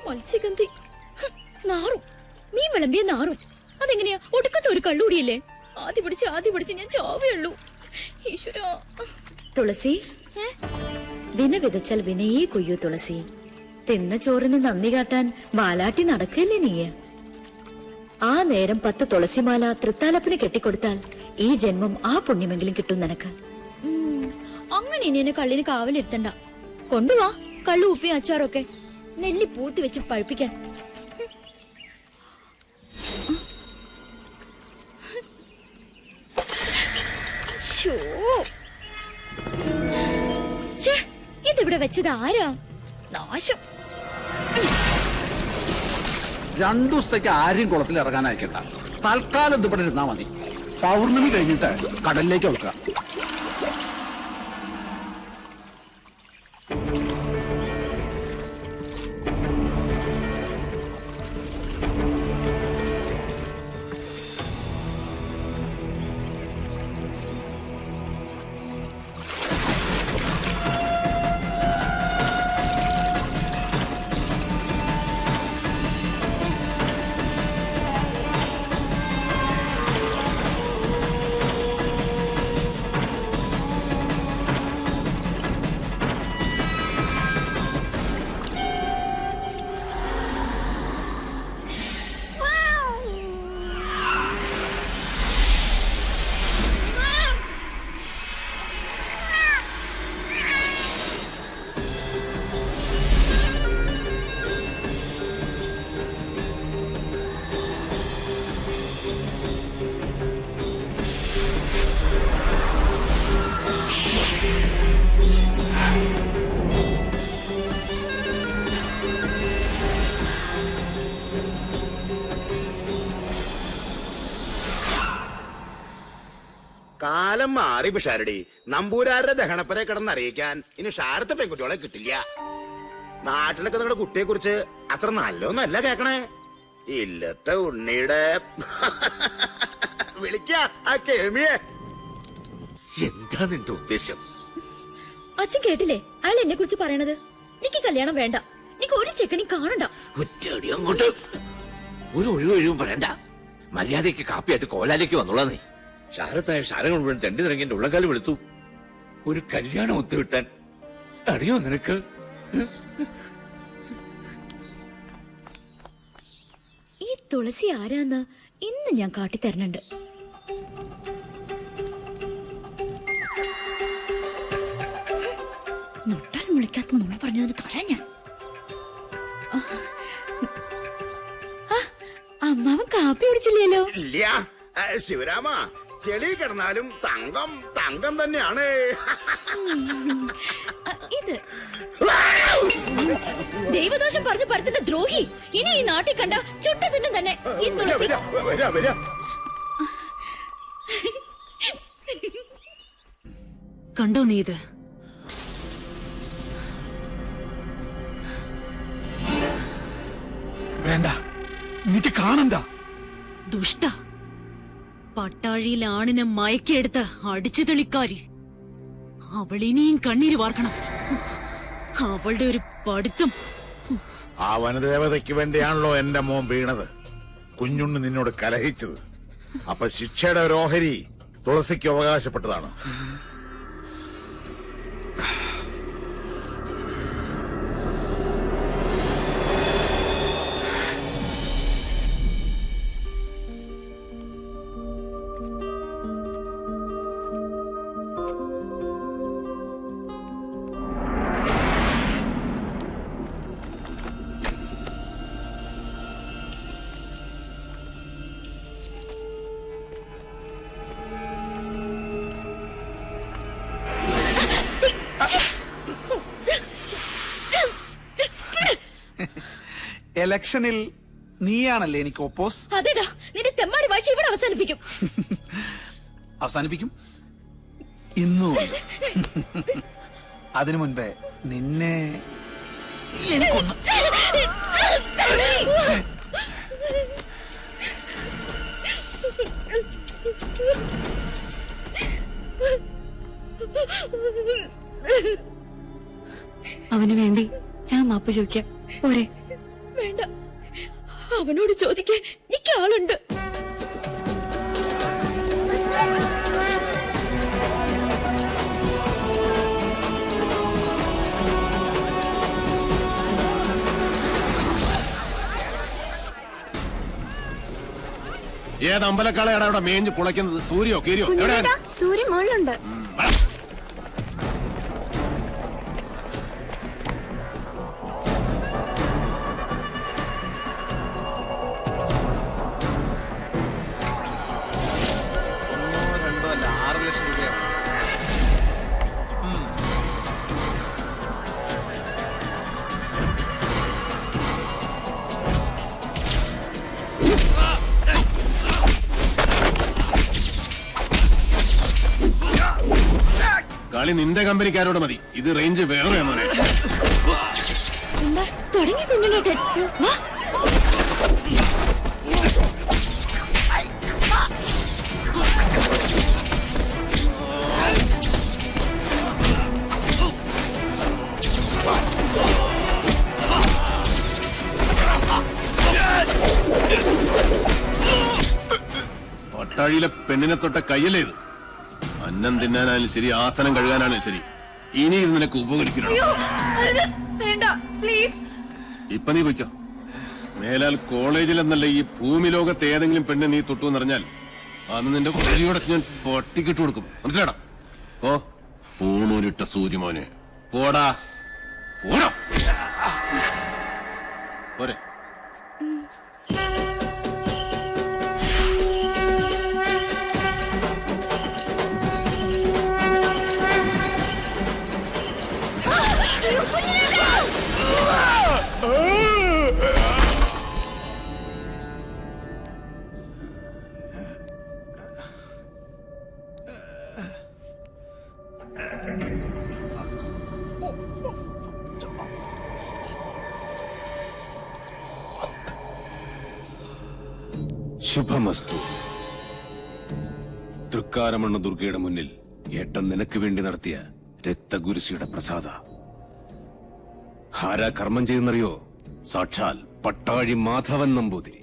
മത്സ്യഗന്ധി നാറും, മീൻ വിളമ്പിയ നാറും. അതെങ്ങനെയാ? ഒടുക്കത്തെ ഒരു കള്ളുകൂടിയല്ലേ? ആദ്യ പിടിച്ച് ഞാൻ ചാവുള്ളൂ. ഈശ്വര. തുളസി, വിന വിതച്ചാൽ വിനയേ കൊയ്യൂ തുളസി. തിന്ന ചോറിന് നന്ദി കാട്ടാൻ വാലാട്ടി നടക്കല്ലേ നീ? ആ നേരം 10 തുളസിമാല തൃത്താലപ്പിന് കെട്ടിക്കൊടുത്താൽ ഈ ജന്മം ആ പുണ്യമെങ്കിലും കിട്ടും നിനക്ക്. അങ്ങനെ ഇനി എന്നെ കള്ളിന് കാവലിരുത്തണ്ട. കൊണ്ടുവാ കള്ളു ഉപ്പി അച്ചാറൊക്കെ, നെല്ലി പൂത്തി വെച്ച് പഴുപ്പിക്കാൻ. ഇതിവിടെ വെച്ചത് ആരാ? നാശം. 2 ദിവസത്തേക്ക് ആരെയും കുളത്തിൽ ഇറങ്ങാൻ അയക്കണ്ട. തൽക്കാലം ഇവിടെ ഇരുന്നാ മതി. പൗർണമി കഴിഞ്ഞിട്ട് കടലിലേക്ക് വെക്കുക. കാലം മാറി പിഷാരടി. നമ്പൂരാരുടെ ദഹനപ്പരെ കിടന്നറിയിക്കാൻ ഇനി ഷാരത്തെ പെൺകുട്ടികളെ കിട്ടില്ല. നാട്ടിലൊക്കെ നിങ്ങളുടെ കുട്ടിയെ കുറിച്ച് അത്ര നല്ലോന്നല്ല കേക്കണേ. ഇല്ലത്തെ ഉണ്ണിയുടെ വിളിക്ക ആ കേമിയെ. എന്താ നിന്റെ ഉദ്ദേശം? അച്ഛൻ കേട്ടില്ലേ അയാൾ എന്നെ കുറിച്ച് പറയണത്? എനിക്ക് കല്യാണം വേണ്ട, എനിക്ക് ഒരു ചെക്കനി കാണണ്ട. ഒറ്റയടി അങ്ങോട്ട്. ഒരു ഒഴിവൊഴിവും പറയണ്ട. മര്യാദയ്ക്ക് കാപ്പിയായിട്ട് കോലാലേക്ക് വന്നോളാ നീ. ഷാരത്തായ ഷാരങ്ങൾ മുഴുവൻ തെണ്ടി നിറങ്ങിന്റെ ഉള്ളക്കാലം വെളുത്തു. ഒരു കല്യാണം ഒത്തുകിട്ടാൻ അറിയോ നിനക്ക്? ഈ തുളസി ആരാന്ന് ഇന്ന് ഞാൻ കാട്ടിത്തരണുണ്ട്. മുട്ടാൽ വിളിക്കാത്ത നുണ പറഞ്ഞതിന് തരാൻ ഞാൻ. അമ്മാവൻ കാപ്പി കുടിച്ചില്ലല്ലോ. ഇല്ല ശിവരാമ, ചെളി കിടന്നാലും തങ്കം തങ്കം തന്നെയാണ്. ഇത് ദൈവദോഷം പറഞ്ഞ് പരത്തിന്റെ ദ്രോഹി. ഇനി ഈ നാട്ടിൽ കണ്ട ചുട്ടതിനും തന്നെ ഈ തുളസി. കണ്ടോ നീ ഇത്? വേണ്ട, എനിക്ക് കാണണ്ട. ദുഷ്ട പട്ടാഴിയിൽ ആണിനെ മയക്കിയെടുത്ത് അടിച്ചു തെളിക്കാരി. അവളിനിയും കണ്ണീര് വാർക്കണം. അവളുടെ ഒരു പഠിത്തം. ആ വനദേവതയ്ക്ക് വേണ്ടിയാണല്ലോ എന്റെ മോൻ വീണത്. കുഞ്ഞുണ്ണി നിന്നോട് കലഹിച്ചത്. അപ്പൊ ശിക്ഷയുടെ ഒരു ഓഹരി തുളസിക്ക് അവകാശപ്പെട്ടതാണ്. ഇലക്ഷനിൽ നീയാണല്ലേ എനിക്ക് ഒപ്പോസ്? അതെടാ, നിന്റെ തെമ്മാടി ഭാഷ ഇവിടെ അവസാനിപ്പിക്കും. അവസാനിപ്പിക്കും ഇന്നു. അതിനു മുൻപേ നിന്നെ എനിക്കൊന്ന്. അവന് വേണ്ടി ഞാൻ മാപ്പ് ചോദിക്കാം. പോരെ? വേണ്ട, അവനോട് ചോദിക്കാൻ എനിക്ക് ആളുണ്ട്. ഏത് അമ്പലക്കാളയാണ് അവിടെ മേഞ്ഞ് കുളയ്ക്കുന്നത്? സൂര്യോ കീരിയോ? സൂര്യൻ മുകളിലുണ്ട്. കളി നിന്റെ കമ്പനിക്കാരോട് മതി. ഇത് റേഞ്ച് വേറെ മോനെ. എന്താ തുടങ്ങി കുഞ്ഞുണ്ണേട്ടൻ? വാ. പട്ടാഴിയിലെ പെണ്ണിനെ തൊട്ട കയ്യല്ലേ ഇത്? അന്നം തിന്നാനാലും ശരി, ആസനം കഴുകാനാലും ശരി, ഇനി ഇത് നിനക്ക് ഉപകരിക്കണം. ഇപ്പൊ നീ പൊയ്ക്കോ. മേലാൽ കോളേജിൽ എന്നല്ല ഈ ഭൂമി ലോകത്ത് ഏതെങ്കിലും പെണ്ണ് നീ തൊട്ടു എന്നറിഞ്ഞാൽ അന്ന് നിന്റെ കൊടിയോടെ ഞാൻ പട്ടിക്കിട്ട് കൊടുക്കും. മനസ്സിലാടാ? ഓ പൂണൂരിട്ട സൂര്യമോനെ, പോടാ പോടാ പോരെ. ശുഭമസ്തു. തൃക്കാരമണ്ണ ദുർഗയുടെ മുന്നിൽ ഏട്ടൻ നിനക്ക് വേണ്ടി നടത്തിയ രക്തഗുരുസിയുടെ പ്രസാദ. ആരാ കർമ്മം ചെയ്യുന്നറിയോ? സാക്ഷാൽ പട്ടാഴി മാധവൻ നമ്പൂതിരി.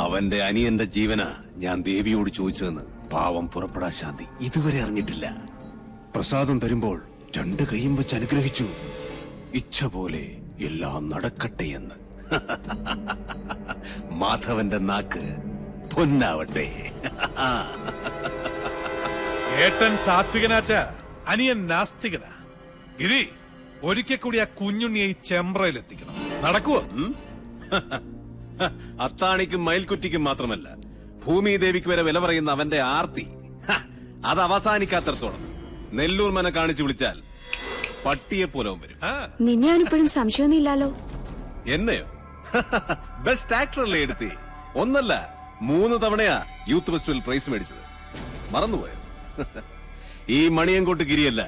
അവന്റെ അനിയന്റെ ജീവന ഞാൻ ദേവിയോട് ചോദിച്ചതെന്ന് പാവം പുറപ്പെടാ ശാന്തി ഇതുവരെ അറിഞ്ഞിട്ടില്ല. പ്രസാദം തരുമ്പോൾ 2 കൈയും വെച്ച് അനുഗ്രഹിച്ചു. ഇച്ഛ പോലെ എല്ലാം നടക്കട്ടെ എന്ന്. മാധവന്റെ നാക്ക് പൊന്നാവട്ടെ. ഏട്ടൻ സാത്വികനാച്ച, അനിയൻ നാസ്തികനാ. ഗിരി, ഒരിക്കൽ കൂടി ആ കുഞ്ഞുണ്ണിയെ ഈ ചെമ്പ്രയിലെത്തിക്കണം. നടക്കുവോ? അത്താണിക്കും മയിൽക്കുറ്റിക്കും മാത്രമല്ല, ഭൂമി ദേവിക്ക് വരെ വില പറയുന്ന അവന്റെ ആർത്തി അത് അവസാനിക്കാത്തടത്തോളം നെല്ലൂർ മന കാണിച്ചു വിളിച്ചാൽ പട്ടിയെ പോലെ വരും. നിന്നെ അവനിപ്പോഴും സംശയമൊന്നും ഇല്ലാലോ? എന്നെയോ? ബെസ്റ്റ് ആക്ടറല്ലേ എടുത്തി? ഒന്നല്ല 3 തവണയാ യൂത്ത് ഫെസ്റ്റിവൽ പ്രൈസ് മേടിച്ചത്. മറന്നുപോയോ? ഈ മണിയൻകോട്ട് ഗിരിയല്ല,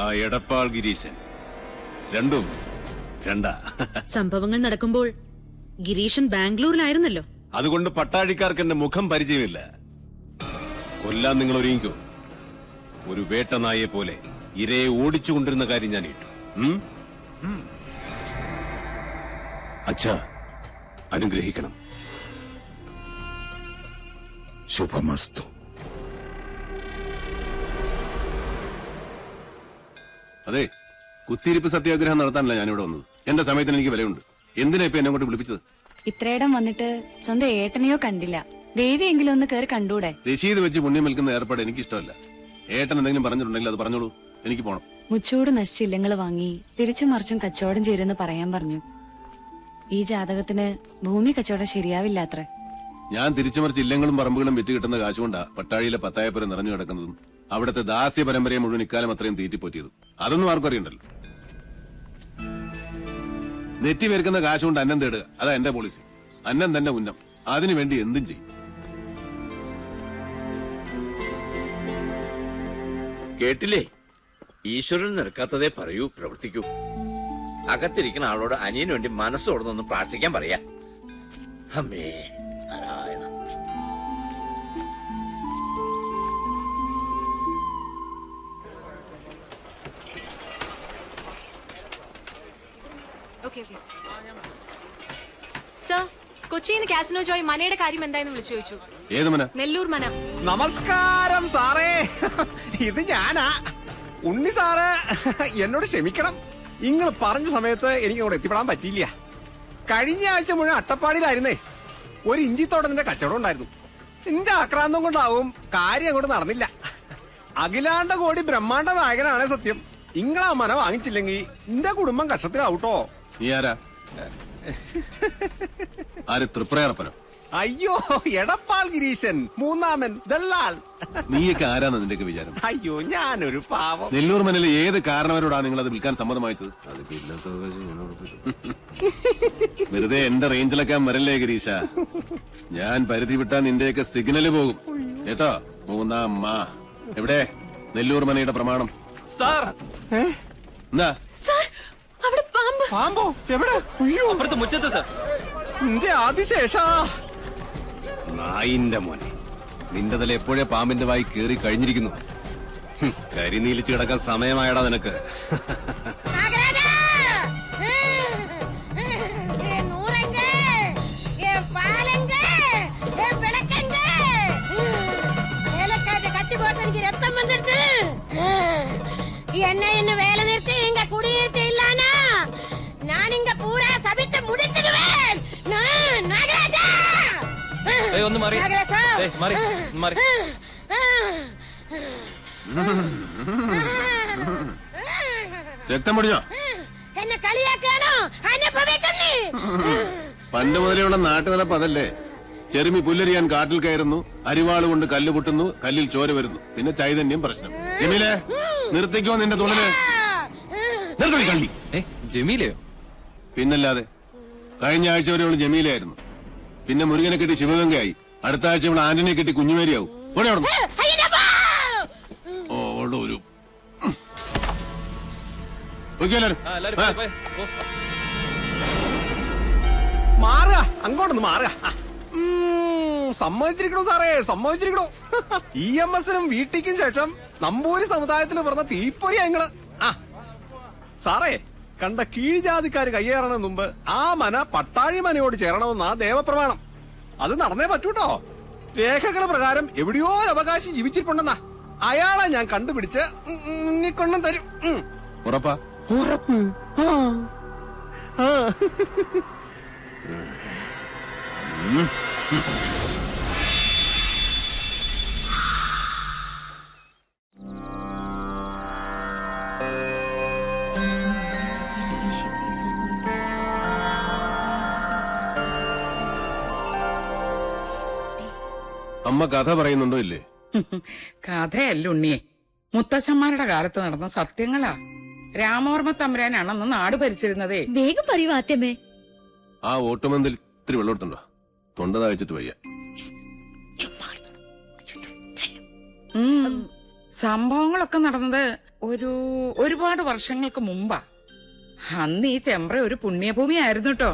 ആ എടപ്പാൾ ഗിരീശൻ. രണ്ടും രണ്ടാ. സംഭവങ്ങൾ നടക്കുമ്പോൾ ഗിരീശൻ ബാംഗ്ലൂരിലായിരുന്നല്ലോ. അതുകൊണ്ട് പട്ടാഴിക്കാർക്ക് എന്റെ മുഖം പരിചയമില്ല. കൊല്ലാൻ നിങ്ങൾ ഒരുങ്ങിക്കോ. ഒരു വേട്ടനായെ പോലെ ഇരയെ ഓടിച്ചുകൊണ്ടിരുന്ന കാര്യം ഞാൻ ഇട്ടു. അച്ഛാ, അനുഗ്രഹിക്കണം. ശുഭമസ്തു. അതെ, കുത്തിയിരിപ്പ് സത്യാഗ്രഹം നടത്താനല്ല ഞാനിവിടെ വന്നത്. എന്റെ സമയത്തിന് എനിക്ക് വിലയുണ്ട്. എന്തിനാ ഇപ്പൊ എന്നെ കൊണ്ട് വിളിപ്പിച്ചത്? ഇത്രയിടം വന്നിട്ട് സ്വന്തം ഏട്ടനെയോ കണ്ടില്ല. ദേവിയെങ്കിലും ഒന്ന് കയറി കണ്ടൂടെ? രശീത് വെച്ച് പുണ്യം വിൽക്കുന്ന ഏർപ്പാട് എനിക്ക് ഇഷ്ടമല്ല. ഏട്ടൻ എന്തെങ്കിലും പറഞ്ഞിട്ടുണ്ടെങ്കിൽ അത് പറഞ്ഞോളൂ, എനിക്ക് പോണം. മുച്ചൂട് നശിച്ച ഇല്ലങ്ങൾ വാങ്ങി തിരിച്ചു മറിച്ചും കച്ചവടം ചെയ്തെന്ന് പറയാൻ പറഞ്ഞു. ഈ ജാതകത്തിന് ഭൂമി കച്ചവടം ശരിയാവില്ലാത്രേ. ഞാൻ തിരിച്ചുമറിച്ച് ഇല്ലങ്ങളും പറമ്പുകളും വിറ്റ് കിട്ടുന്ന കാശുകൊണ്ടാ പട്ടാഴിയിലെ പത്തായപ്പുരം നിറഞ്ഞു കിടക്കുന്നതും അവിടുത്തെ ദാസ്യ പരമ്പരയെ മുഴുവൻ ഇക്കാലം അത്രയും തീറ്റിപ്പോറ്റിയതും. അതൊന്നും ആർക്കും അറിയണ്ടല്ലോ. നെറ്റി പേർക്കുന്ന കാശുകൊണ്ട് അന്നം തേടുക, അതാ എന്റെ പോളിസി. അന്നം തന്നെ ഉന്നം, അതിനുവേണ്ടി എന്തും ചെയ്യും. കേട്ടില്ലേ? ഈശ്വരൻ നിൽക്കാത്തതേ പറയൂ, പ്രവർത്തിക്കൂ. അകത്തിരിക്കുന്ന ആളോട് അനിയന് വേണ്ടി മനസ്സോടൊന്നൊന്ന് പ്രാർത്ഥിക്കാൻ പറയാ. അമ്മേ നാരായണ. സർ, കൊച്ചിയിൽ നിന്ന് കാസിനോ ജോയ് മനയുടെ കാര്യം എന്തായെന്ന് വിളിച്ചു ചോദിച്ചു. ഏത് മന? നെല്ലൂർ മന. നമസ്കാരം സാറേ, ഇത് ഞാനാ ഉണ്ണി സാറ്. എന്നോട് ക്ഷമിക്കണം, നിങ്ങൾ പറഞ്ഞ സമയത്ത് എനിക്ക് അങ്ങോട്ട് എത്തിപ്പെടാൻ പറ്റിയില്ല. കഴിഞ്ഞ ആഴ്ച മുഴുവൻ അട്ടപ്പാടിയിലായിരുന്നേ. ഒരു ഇഞ്ചിത്തോട്ടത്തിന്റെ കച്ചവടം ഉണ്ടായിരുന്നു. എന്റെ ആക്രാന്തം കൊണ്ടാവും കാര്യം അങ്ങോട്ട് നടന്നില്ല. അഖിലാണ്ട കോടി ബ്രഹ്മാണ്ട നായകനാണ് സത്യം. ഇങ്ങളാ മന വാങ്ങിച്ചില്ലെങ്കിൽ എന്റെ കുടുംബം കഷ്ടത്തിലാവൂട്ടോ. നീ ആരാ? ആര്? തൃപ്രയറപ്പനോ? അയ്യോ, എടപ്പാൾ ഗിരീശൻ, മൂന്നാമൻ ദല്ലാൾ. നീയൊക്കെ ആരാന്ന് നിന്റെയൊക്കെ വിചാരം? അയ്യോ, ഞാനൊരു പാവം. നെല്ലൂർ മനയിലെ ഏത് കാരണവരോടാ നിങ്ങൾ അത് വിൽക്കാൻ സമ്മതം വാങ്ങിച്ചത്? വെറുതെ എന്റെ റേഞ്ചിലൊക്കെ വരല്ലേ ഗിരീശ. ഞാൻ പരിധി വിട്ടാ നിന്റെയൊക്കെ സിഗ്നല് പോകും കേട്ടോ. മൂന്നാം മാ എവിടെ? നെല്ലൂർ മനയുടെ പ്രമാണം. സാർ എന്താ? അവിടെ പാമ്പ്. പാമ്പോ? എവിടെ? അയ്യോ, അപ്പുറത്ത് മുറ്റത്ത് സാർ. നിന്റെ ആദിശേഷാ. നായിന്റെ മോനെ, നിന്റെ തല എപ്പോഴേ പാമ്പിന്റെ വായി കേറി കഴിഞ്ഞിരിക്കുന്നു. കരിനീലിച്ച് കിടക്കാൻ സമയമായടാ നിനക്ക്. என்ன என்ன வேலை நிறுத்தி இங்க குடியிருக்க இல்லானா நான் இங்க பூரா சபிச்சு முடிச்சிடுவேன். நாகராஜா, ഒന്ന് മാറി. മാറി മാറി. രക്തം പിടിച്ചോ? എന്നെ കളിയാക്കാനോ? അനുഭവിക്കുന്നേ. പണ്ട് മുതലെയുള്ള നാട്ടുനടപ്പ് അതല്ലേ. ചെറുമി പുല്ലരിയാൻ കാട്ടിൽ കയറുന്നു, അരിവാള് കൊണ്ട് കല്ല് പൊട്ടുന്നു, കല്ലിൽ ചോര വരുന്നു, പിന്നെ ചൈതന്യം പ്രശ്നം. ജമീലെ, നിർത്തിക്കോ നിന്റെ തുള്ളല്. കള്ളി. ജമീലയോ? പിന്നല്ലാതെ. കഴിഞ്ഞ ആഴ്ച വരെ അവള് ജമീലയായിരുന്നു. പിന്നെ മുരുകനെ കെട്ടി ശിവഗംഗയായി. അടുത്ത ആഴ്ച ഇവിടെ ആന്റണിയെ കെട്ടി കുഞ്ഞുമേരിയാവും. ഓടെ അവിടെ ഓടെ ഒരു മാറുക, അങ്ങോട്ടൊന്ന് മാറുക. സമ്മതിച്ചിരിക്കണു സാറേ, സമ്മതിച്ചിരിക്കണു. EMS-നും വീട്ടിക്കും ശേഷം നമ്പൂരി സമുദായത്തിൽ പറഞ്ഞ തീപ്പൊരിയാ നിങ്ങള്. സാറേ, കണ്ട കീഴ്ജാതിക്കാര് കയ്യേറണ മുമ്പ് ആ മന പട്ടാഴി മനയോട് ചേരണമെന്നാ ദേവപ്രമാണം. അത് നടന്നേ പറ്റൂട്ടോ. രേഖകൾ പ്രകാരം എവിടെയോ ഒരു അവകാശി ജീവിച്ചിട്ടുണ്ടെന്നാ. അയാളെ ഞാൻ കണ്ടുപിടിച്ച് കൊണ്ടും തരും. ഉറപ്പാ? ഉറപ്പ്. അമ്മ കഥ പറയുന്നുണ്ടോ ഇല്ലേ? കഥയല്ല ഉണ്ണിയെ, മുത്തച്ഛന്മാരുടെ കാലത്ത് നടന്ന സത്യങ്ങളാ. രാമവർമ്മ തമ്പുരാനാണെന്ന് നാട് ഭരിച്ചിരുന്നതേ. വേഗം പറയൂ ആദ്യമേ. ആ ഓട്ടുമന്തിൽ ഇത്തിരി വെള്ളമെടുത്തുണ്ടോ? തൊണ്ട താഴ്ചിട്ട് വയ്യ. സംഭവങ്ങളൊക്കെ നടന്നത് ഒരുപാട് വർഷങ്ങൾക്ക് മുമ്പാ. അന്ന് ഈ ചെമ്പ്ര ഒരു പുണ്യഭൂമി ആയിരുന്നു കേട്ടോ.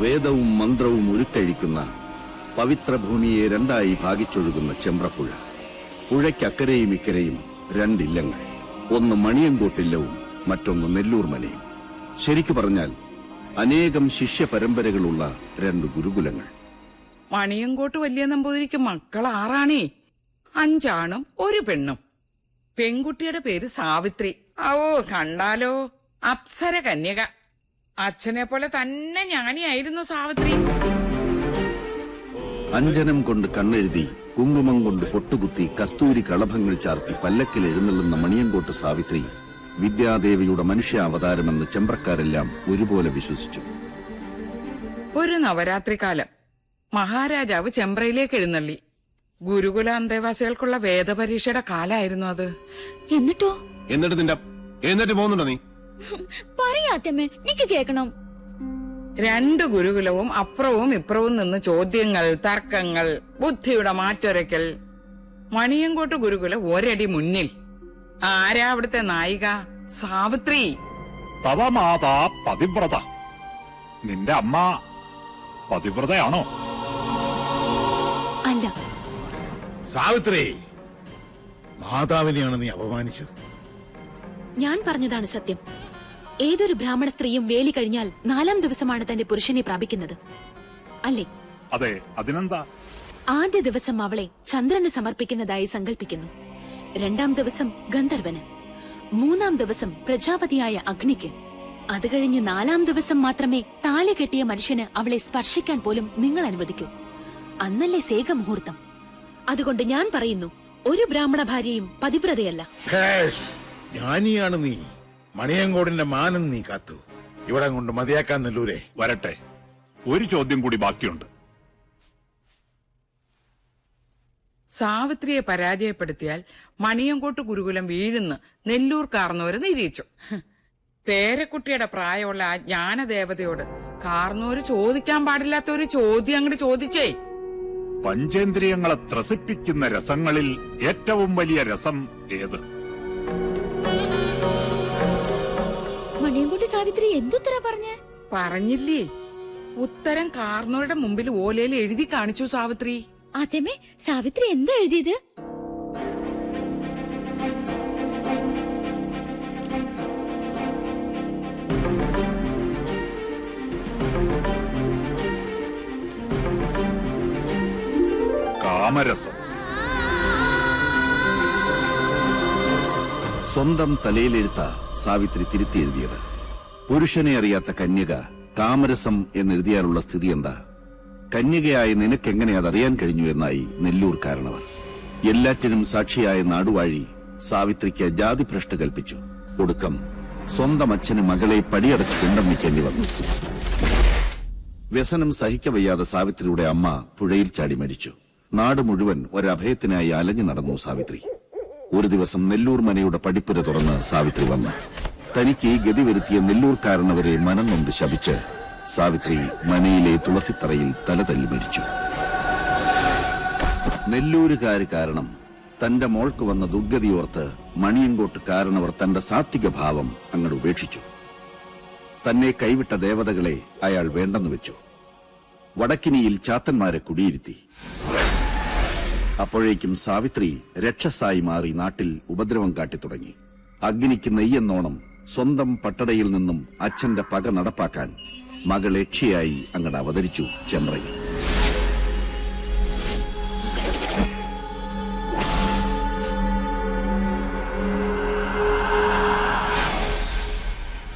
വേദവും മന്ത്രവും ഉരുക്കഴിക്കുന്ന പവിത്രഭൂമിയെ രണ്ടായി ഭാഗിച്ചൊഴുകുന്ന ചെമ്പ്രപ്പുഴ. പുഴയ്ക്കക്കരയും ഇക്കരയും രണ്ടില്ലങ്ങൾ. ഒന്ന് മണിയങ്കോട്ടില്ലവും മറ്റൊന്ന് നെല്ലൂർ മനയും. ശരിക്കു പറഞ്ഞാൽ അനേകം ശിഷ്യ പരമ്പരകളുള്ള രണ്ട് ഗുരുകുലങ്ങൾ. മണിയങ്കോട്ട് വലിയ നമ്പൂതിരിക്ക് മക്കൾ 6 5 ആണും 1 പെണ്ണും. പെൺകുട്ടിയുടെ പേര് സാവിത്രി. കണ്ടാലോ അപ്സര കന്യക. അച്ഛനെ പോലെ തന്നെ ജ്ഞാനിയായിരുന്നു സാവിത്രി. അഞ്ജനം കൊണ്ട് കണ്ണെഴുതി, കുങ്കുമം കൊണ്ട് പൊട്ടുകുത്തി, കസ്തൂരി കളഭങ്ങൾ ചാർത്തി പല്ലക്കിൽ എഴുന്നള്ളുന്ന മണിയങ്കോട്ട് സാവിത്രി വിദ്യാദേവിയുടെ മനുഷ്യാവതാരമെന്ന് ചെമ്പ്രക്കാരെല്ലാം ഒരുപോലെ വിശ്വസിച്ചു. ഒരു നവരാത്രി കാലം മഹാരാജാവ് ചെമ്പ്രയിലേക്ക് എഴുന്നള്ളി. ഗുരുകുല അന്തേവാസികൾക്കുള്ള വേദപരീക്ഷയുടെ കാലായിരുന്നു അത്. എന്നിട്ട് പോകുന്നുണ്ടോ നീ? പറയാത്തമ്മേ, എനിക്ക് കേക്കണം. 2 ഗുരുകുലവും അപ്പുറവും ഇപ്പുറവും നിന്ന് ചോദ്യങ്ങൾ, തർക്കങ്ങൾ, ബുദ്ധിയുടെ മാറ്റൊരയ്ക്കൽ. മണിയങ്കോട്ട് ഗുരുകുല ഒരടി മുന്നിൽ. ആരാ അവിടുത്തെ നായിക? സാവിത്രി. തവ മാതാ പതിവ്രത. നിന്റെ അമ്മ പതിവ്രതയാണോ? സാവിത്രി, മാതാവിനെയാണ് നീ അപമാനിച്ചത്. ഞാൻ പറഞ്ഞതാണ് സത്യം. ഏതൊരു ബ്രാഹ്മണ സ്ത്രീയും വേലി കഴിഞ്ഞാൽ 4-ാം ദിവസമാണ് തന്റെ പുരുഷനെ പ്രാപിക്കുന്നത്, അല്ലേ? അതെ, അതിനെന്താ? ആദ്യ ദിവസം അവളെ ചന്ദ്രന് സമർപ്പിക്കുന്നതായി സങ്കല്പിക്കുന്നു, 2-ാം ദിവസം ഗന്ധർവന്, 3-ാം ദിവസം പ്രജാപതിയായ അഗ്നിക്ക്. അത് കഴിഞ്ഞ് 4-ാം ദിവസം മാത്രമേ താലി കെട്ടിയ മനുഷ്യന് അവളെ സ്പർശിക്കാൻ പോലും നിങ്ങൾ അനുവദിക്കൂ. അന്നല്ലേ സേകമുഹൂർത്തം. അതുകൊണ്ട് ഞാൻ പറയുന്നു, ഒരു ബ്രാഹ്മണ ഭാര്യയും പതിവ്രതയല്ല. ജ്ഞാനിയാണ് നീ. മണിയങ്കോടിന്റെ മാനം നീ കാത്തു. ഇവിടെ കൊണ്ട് മതിയാക്കാൻ നെല്ലൂരെ. വരട്ടെ, ഒരു ചോദ്യം കൂടി ബാക്കിയുണ്ട്. സാവിത്രിയെ പരാജയപ്പെടുത്തിയാൽ മണിയങ്കോട്ട് ഗുരുകുലം വീഴുന്ന് നെല്ലൂർ കാർന്നോര് നിരീക്ഷിച്ചു. പേരക്കുട്ടിയുടെ പ്രായമുള്ള ആ ജ്ഞാനദേവതയോട് കാർന്നോര് ചോദിക്കാൻ പാടില്ലാത്ത ഒരു ചോദ്യം അങ്ങോട്ട് ചോദിച്ചേ. പഞ്ചേന്ദ്രിയങ്ങളെ ത്രസിപ്പിക്കുന്ന രസങ്ങളിൽ ഏറ്റവും വലിയ രസം ഏത്? മണിയൻകുട്ടി സാവിത്രി എന്തുത്തര പറഞ്ഞേ? പറഞ്ഞില്ലേ, ഉത്തരം കാർന്നോരുടെ മുമ്പിൽ ഓലയിൽ എഴുതി കാണിച്ചു സാവിത്രി. അതേമേ, സാവിത്രി എന്താ എഴുതിയത്? കാമരസം. സ്വന്തം തലയിലെഴുത്ത സാവിത്രി തിരുത്തി എഴുതിയത്. പുരുഷനെ അറിയാത്ത കന്യക കാമരസം എന്നെഴുതിയാലുള്ള സ്ഥിതി എന്താ? കന്യകയായ നിനക്കെങ്ങനെ അതറിയാൻ കഴിഞ്ഞു എന്നായി നെല്ലൂർ കാരണവർ. എല്ലാറ്റിനും സാക്ഷിയായ നാടുവാഴി സാവിത്രിക്ക് ജാതിഭ്രഷ്ട് കൽപ്പിച്ചു. ഒടുക്കം സ്വന്തം അച്ഛന് മകളെ പടിയടച്ചു കുണ്ടം വയ്ക്കേണ്ടി വന്നു. വ്യസനം സഹിക്കവയ്യാതെ സാവിത്രിയുടെ അമ്മ പുഴയിൽ ചാടി മരിച്ചു. നാട് മുഴുവൻ ഒരഭയത്തിനായി അലഞ്ഞു നടന്നു സാവിത്രി. ഒരു ദിവസം നെല്ലൂർ മനയുടെ പടിപ്പുര തുറന്ന് സാവിത്രി വന്നു. തനിക്ക് ഈ ഗതി വരുത്തിയ നെല്ലൂർക്കാരനവരെ മനം നൊന്ത് ശപിച്ച് സാവിത്രി മനയിലെ തുളസിത്തറയിൽ തലതല്ലി മരിച്ചു. നെല്ലൂരുകാര് കാരണം തന്റെ മോൾക്ക് വന്ന ദുർഗതിയോർത്ത് മണിയങ്കോട്ട് കാരണവർ തന്റെ സാത്വിക ഭാവം അങ്ങോട്ട് ഉപേക്ഷിച്ചു. തന്നെ കൈവിട്ട ദേവതകളെ അയാൾ വേണ്ടെന്ന് വെച്ചു. വടക്കിനിയിൽ ചാത്തന്മാരെ കുടിയിരുത്തി. അപ്പോഴേക്കും സാവിത്രി രക്ഷസായി മാറി നാട്ടിൽ ഉപദ്രവം കാട്ടിത്തുടങ്ങി. അഗ്നിക്ക് നെയ്യെന്നോണം സ്വന്തം പട്ടടയിൽ നിന്നും അച്ഛന്റെ പക നടപ്പാക്കാൻ മകൾ യക്ഷിയായി അങ്ങട് അവതരിച്ചു ചെമ്പ്രയിൽ.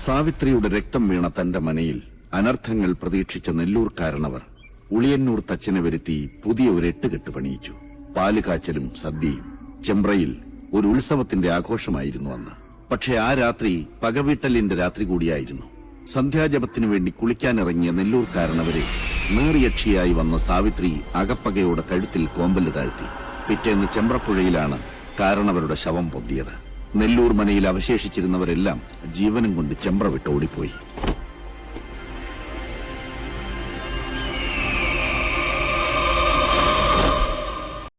സാവിത്രിയുടെ രക്തം വീണ തന്റെ മനയിൽ അനർത്ഥങ്ങൾ പ്രതീക്ഷിച്ച നെല്ലൂർ കാരണവർ ഉളിയന്നൂർ തച്ചനെ വരുത്തി പുതിയ ഒരു എട്ടുകെട്ട് പണിയിച്ചു. പാലുകാച്ചലും സദ്യയും. ചെമ്പ്രയിൽ ഒരു ഉത്സവത്തിന്റെ ആഘോഷമായിരുന്നു അന്ന്. പക്ഷെ ആ രാത്രി പകവീട്ടലിന്റെ രാത്രി കൂടിയായിരുന്നു. സന്ധ്യാജപത്തിനു വേണ്ടി കുളിക്കാനിറങ്ങിയ നെല്ലൂർ കാരണവരെ നേറിയക്ഷിയായി വന്ന സാവിത്രി അകപ്പകയോടെ കഴുത്തിൽ കോമ്പല് താഴ്ത്തി. പിറ്റേന്ന് ചെമ്പ്രപ്പുഴയിലാണ് കാരണവരുടെ ശവം പൊന്തിയത്. നെല്ലൂർ മനയിൽ അവശേഷിച്ചിരുന്നവരെല്ലാം ജീവനും കൊണ്ട് ചെമ്പ്ര വിട്ട് ഓടിപ്പോയി.